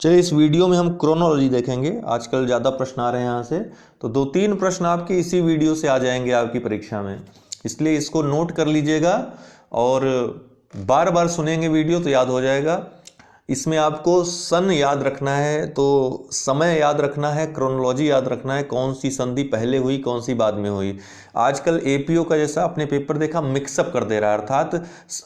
चलिए इस वीडियो में हम क्रोनोलॉजी देखेंगे। आजकल ज़्यादा प्रश्न आ रहे हैं यहाँ से, तो 2-3 प्रश्न आपके इसी वीडियो से आ जाएंगे आपकी परीक्षा में, इसलिए इसको नोट कर लीजिएगा और बार बार सुनेंगे वीडियो तो याद हो जाएगा। इसमें आपको सन याद रखना है, तो समय याद रखना है, क्रोनोलॉजी याद रखना है, कौन सी संधि पहले हुई कौन सी बाद में हुई। आजकल एपीओ का जैसा आपने पेपर देखा मिक्सअप कर दे रहा है, अर्थात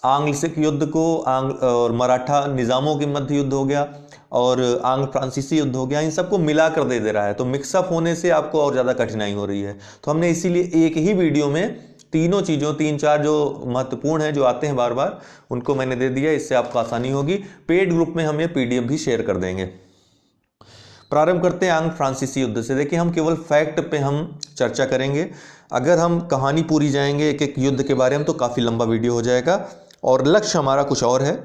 आंग्ल सिख युद्ध को और मराठा निज़ामों के मध्य युद्ध हो गया और आंग्ल फ्रांसीसी युद्ध हो गया, इन सबको मिला कर दे दे रहा है। तो मिक्सअप होने से आपको और ज़्यादा कठिनाई हो रही है। तो हमने इसीलिए एक ही वीडियो में तीनों चीज़ों 3-4 जो महत्वपूर्ण हैं जो आते हैं बार बार, उनको मैंने दे दिया, इससे आपको आसानी होगी। पेड ग्रुप में हम ये पीडीएफ भी शेयर कर देंगे। प्रारंभ करते हैं आंग्ल फ्रांसीसी युद्ध से। देखिए हम केवल फैक्ट पे हम चर्चा करेंगे। अगर हम कहानी पूरी जाएंगे एक एक युद्ध के बारे में तो काफ़ी लंबा वीडियो हो जाएगा और लक्ष्य हमारा कुछ और है,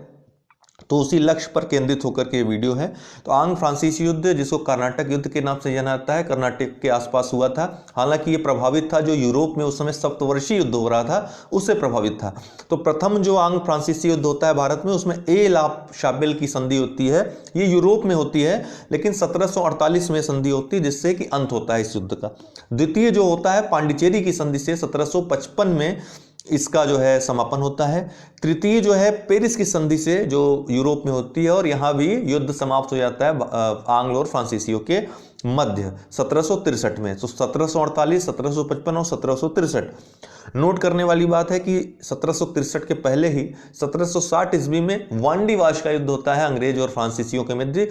तो उसी लक्ष्य पर केंद्रित होकर के ये वीडियो है। तो आंग्ल फ्रांसीसी युद्ध, जिसको कर्नाटक युद्ध के नाम से जाना जाता है, कर्नाटक के आसपास हुआ था। हालांकि ये प्रभावित था जो यूरोप में उस समय सप्तवर्षीय युद्ध हो रहा था, उससे प्रभावित था। तो प्रथम जो आंग्ल फ्रांसीसी युद्ध होता है भारत में, उसमें एला शाबिल की संधि होती है। ये यूरोप में होती है, लेकिन 1748 में संधि होती है, जिससे कि अंत होता है इस युद्ध का। द्वितीय जो होता है पांडिचेरी की संधि से 1755 में इसका जो है समापन होता है। तृतीय जो है पेरिस की संधि से, जो यूरोप में होती है, और यहां भी युद्ध समाप्त हो जाता है आंग्ल और फ्रांसीसियों के मध्य 1763 में। तो 1748, 1755 और 1763। नोट करने वाली बात है कि 1763 के पहले ही 1760 ईस्वी में वांडीवाश का युद्ध होता है अंग्रेज और फ्रांसीसियों के मध्य,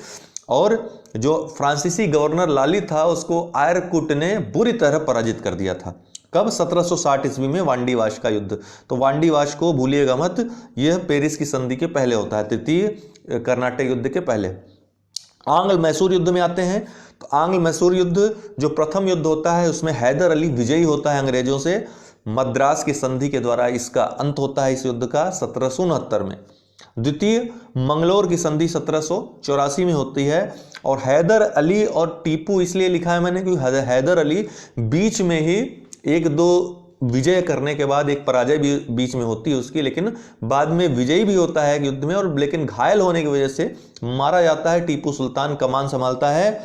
और जो फ्रांसीसी गवर्नर लाली था उसको आयरकुट ने बुरी तरह पराजित कर दिया था। कब? 1760 ईस्वी में वांडीवाश का युद्ध। तो वांडीवाश को भूलिएगा मत, यह पेरिस की संधि के पहले होता है, तृतीय कर्नाटक युद्ध के पहले। आंग्ल मैसूर युद्ध में आते हैं। तो आंग्ल मैसूर युद्ध जो प्रथम युद्ध होता है, उसमें हैदर अली विजयी होता है अंग्रेजों से। मद्रास की संधि के द्वारा इसका अंत होता है इस युद्ध का 1769 में। द्वितीय मंगलोर की संधि 1784 में होती है। और हैदर अली और टीपू इसलिए लिखा है मैंने क्योंकि हैदर अली बीच में ही 1-2 विजय करने के बाद एक पराजय भी बीच में होती है उसकी, लेकिन बाद में विजयी भी होता है युद्ध में, और लेकिन घायल होने की वजह से मारा जाता है। टीपू सुल्तान कमान संभालता है,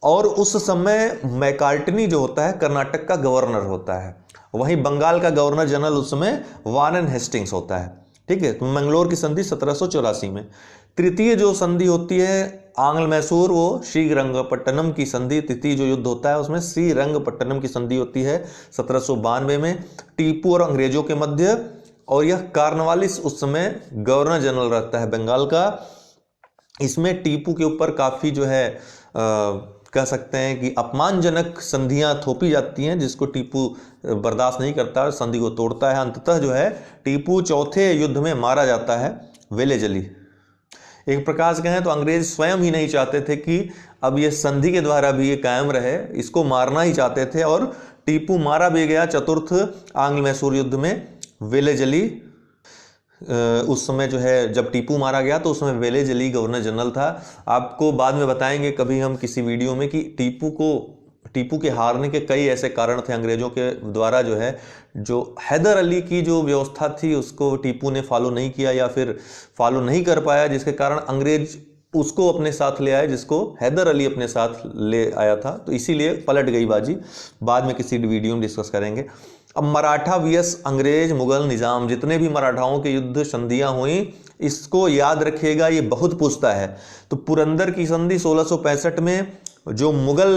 और उस समय मैकार्टनी जो होता है कर्नाटक का गवर्नर होता है। वहीं बंगाल का गवर्नर जनरल उस समय वारेन हेस्टिंग्स होता है। ठीक है, तो मंगलोर की संधि 1784 में। तृतीय जो संधि होती है आंग्ल मैसूर, वो श्रीरंगपट्टनम की संधि, तृतीय जो युद्ध होता है उसमें श्रीरंगपट्टनम की संधि होती है 1792 में टीपू और अंग्रेजों के मध्य। और यह कार्नवालिस उस समय गवर्नर जनरल रहता है बंगाल का। इसमें टीपू के ऊपर काफ़ी जो है कह सकते हैं कि अपमानजनक संधियां थोपी जाती हैं, जिसको टीपू बर्दाश्त नहीं करता और संधि को तोड़ता है। अंततः जो है टीपू चौथे युद्ध में मारा जाता है वेलेजली। एक प्रकार से कहें तो अंग्रेज स्वयं ही नहीं चाहते थे कि अब ये संधि के द्वारा भी ये कायम रहे, इसको मारना ही चाहते थे, और टीपू मारा भी गया चतुर्थ आंग्ल मैसूर युद्ध में वेलेजली। उस समय जो है जब टीपू मारा गया तो उस समय वेलेजली गवर्नर जनरल था। आपको बाद में बताएंगे कभी हम किसी वीडियो में कि टीपू के हारने के कई ऐसे कारण थे अंग्रेजों के द्वारा, जो है जो हैदर अली की जो व्यवस्था थी उसको टीपू ने फॉलो नहीं किया या फिर फॉलो नहीं कर पाया, जिसके कारण अंग्रेज उसको अपने साथ ले आए, जिसको हैदर अली अपने साथ ले आया था। तो इसीलिए पलट गई बाजी। बाद में किसी वीडियो में डिस्कस करेंगे। अब मराठा वीएस अंग्रेज मुगल निज़ाम, जितने भी मराठाओं के युद्ध संधियां हुई, इसको याद रखिएगा, ये बहुत पूछता है। तो पुरंदर की संधि 1665 में जो मुगल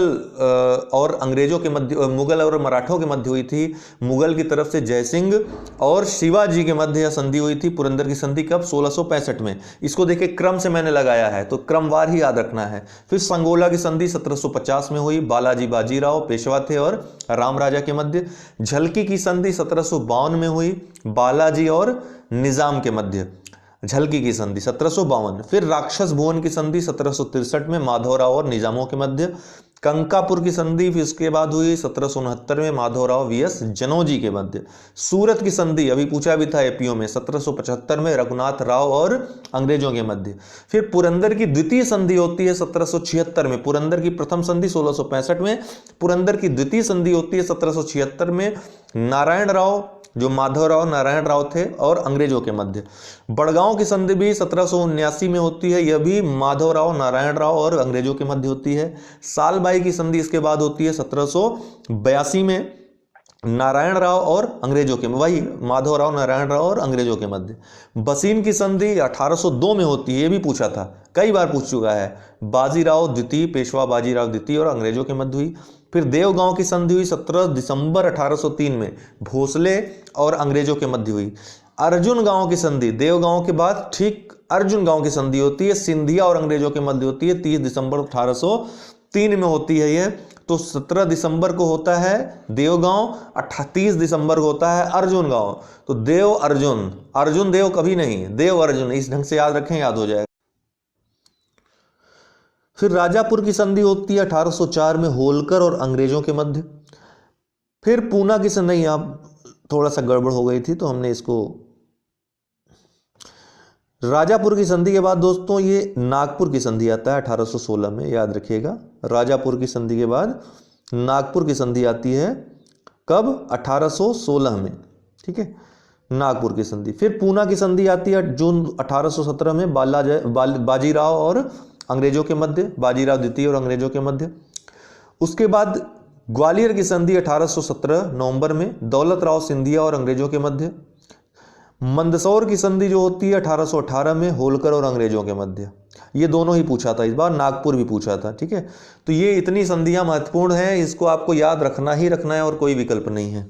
और अंग्रेजों के मध्य, मुगल और मराठों के मध्य हुई थी। मुगल की तरफ से जयसिंह और शिवाजी के मध्य यह संधि हुई थी, पुरंदर की संधि। कब? 1665 में। इसको देखिए क्रम से मैंने लगाया है, तो क्रमवार ही याद रखना है। फिर संगोला की संधि 1750 में हुई, बालाजी बाजीराव पेशवा थे और राम राजा के मध्य। झलकी की संधि 1752 में हुई, बालाजी और निजाम के मध्य, झलकी की संधि 1752। फिर राक्षस भुवन की संधि 1763 में, माधवराव और निजामों के मध्य। कंकापुर की संधि फिर इसके बाद हुई 1769 में, माधवराव वीएस जनोजी के मध्य। सूरत की संधि अभी पूछा भी था एपीओ में, 1775 में, रघुनाथ राव और अंग्रेजों के मध्य। फिर पुरंदर की द्वितीय संधि होती है 1776 में। पुरंदर की प्रथम संधि 1665 में, पुरंदर की द्वितीय संधि होती है 1776 में। नारायण राव जो माधवराव नारायण राव थे और अंग्रेजों के मध्य। बड़गांव की संधि भी 1779 में होती है, यह भी माधवराव नारायण राव और अंग्रेजों के मध्य होती है। सालबाई की संधि इसके बाद होती है 1782 में, नारायण राव और अंग्रेजों के, वही माधवराव नारायण राव और अंग्रेजों के मध्य। बसीन की संधि 1802 में होती है, ये भी पूछा था, कई बार पूछ चुका है। बाजीराव द्वितीय, पेशवा बाजीराव द्वितीय और अंग्रेजों के मध्य हुई। फिर देवगांव की संधि हुई 17 दिसंबर 1803 में, भोसले और अंग्रेजों के मध्य हुई। अर्जुन गांव की संधि देवगांव के बाद ठीक अर्जुन गांव की संधि होती है, सिंधिया और अंग्रेजों के मध्य होती है, 30 दिसंबर 1803 में होती है यह। तो 17 दिसंबर को होता है देवगांव, 30 दिसंबर को होता है अर्जुन गांव। तो देव अर्जुन, अर्जुन देव कभी नहीं, देव अर्जुन, इस ढंग से याद रखें, याद हो जाएगा। फिर राजापुर की संधि होती है 1804 में, होलकर और अंग्रेजों के मध्य। फिर पूना की संधि, आप थोड़ा सा गड़बड़ हो गई थी तो हमने इसको, राजापुर की संधि के बाद दोस्तों ये नागपुर की संधि आता है 1816 में, याद रखिएगा। राजापुर की संधि के बाद नागपुर की संधि आती है, कब? 1816 में, ठीक है, नागपुर की संधि। फिर पूना की संधि आती है जून 1817 में, बाजीराव और अंग्रेजों के मध्य, बाजीराव द्वितीय और अंग्रेजों के मध्य। उसके बाद ग्वालियर की संधि 1817 नवंबर में, दौलत राव सिंधिया और अंग्रेजों के मध्य। मंदसौर की संधि जो होती है 1818 में, होलकर और अंग्रेजों के मध्य। ये दोनों ही पूछा था, इस बार नागपुर भी पूछा था, ठीक है। तो ये इतनी संधियां महत्वपूर्ण हैं, इसको आपको याद रखना ही रखना है और कोई विकल्प नहीं है।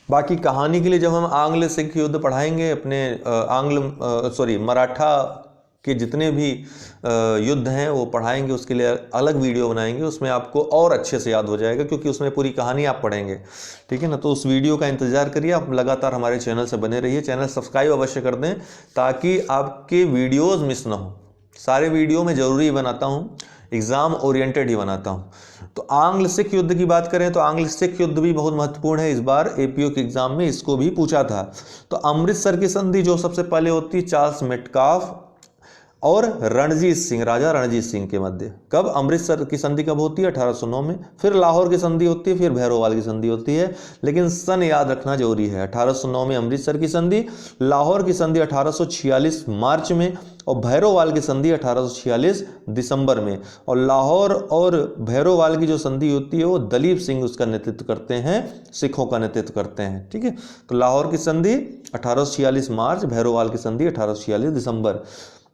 बाकी कहानी के लिए जब हम आंग्ल सिख युद्ध पढ़ाएंगे, अपने मराठा के जितने भी युद्ध हैं वो पढ़ाएंगे, उसके लिए अलग वीडियो बनाएंगे, उसमें आपको और अच्छे से याद हो जाएगा, क्योंकि उसमें पूरी कहानी आप पढ़ेंगे, ठीक है ना। तो उस वीडियो का इंतजार करिए, आप लगातार हमारे चैनल से बने रहिए, चैनल सब्सक्राइब अवश्य कर दें ताकि आपके वीडियोज़ मिस ना हो। सारे वीडियो मैं ज़रूरी बनाता हूँ, एग्ज़ाम ओरिएंटेड ही बनाता हूँ। तो आंग्ल सिख युद्ध की बात करें तो आंग्ल सिख युद्ध भी बहुत महत्वपूर्ण है, इस बार एपीओ के एग्जाम में इसको भी पूछा था। तो अमृतसर की संधि जो सबसे पहले होती है, चार्ल्स मेटकाफ और रणजीत सिंह, राजा रणजीत सिंह के मध्य। कब? अमृतसर की संधि कब होती है? 1809 में। फिर लाहौर की संधि होती है, फिर भैरोवाल की संधि होती है, लेकिन सन याद रखना जरूरी है। 1809 में अमृतसर की संधि, लाहौर की संधि 1846 मार्च में, और भैरोवाल की संधि 1846 दिसंबर में। और लाहौर और भैरोवाल की जो संधि होती है वो दलीप सिंह उसका नेतृत्व करते हैं, सिखों का नेतृत्व करते हैं, ठीक है। तो लाहौर की संधि 1846 मार्च, भैरोवाल की संधि 1846 दिसंबर।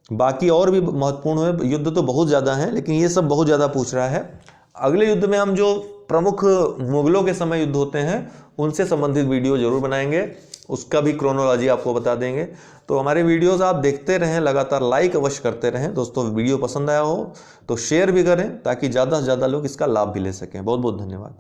बाकी और भी महत्वपूर्ण है, युद्ध तो बहुत ज़्यादा हैं, लेकिन ये सब बहुत ज़्यादा पूछ रहा है। अगले युद्ध में हम जो प्रमुख मुगलों के समय युद्ध होते हैं उनसे संबंधित वीडियो जरूर बनाएंगे, उसका भी क्रोनोलॉजी आपको बता देंगे। तो हमारे वीडियोस आप देखते रहें, लगातार लाइक अवश्य करते रहें। दोस्तों वीडियो पसंद आया हो तो शेयर भी करें ताकि ज़्यादा से ज़्यादा लोग इसका लाभ भी ले सकें। बहुत बहुत धन्यवाद।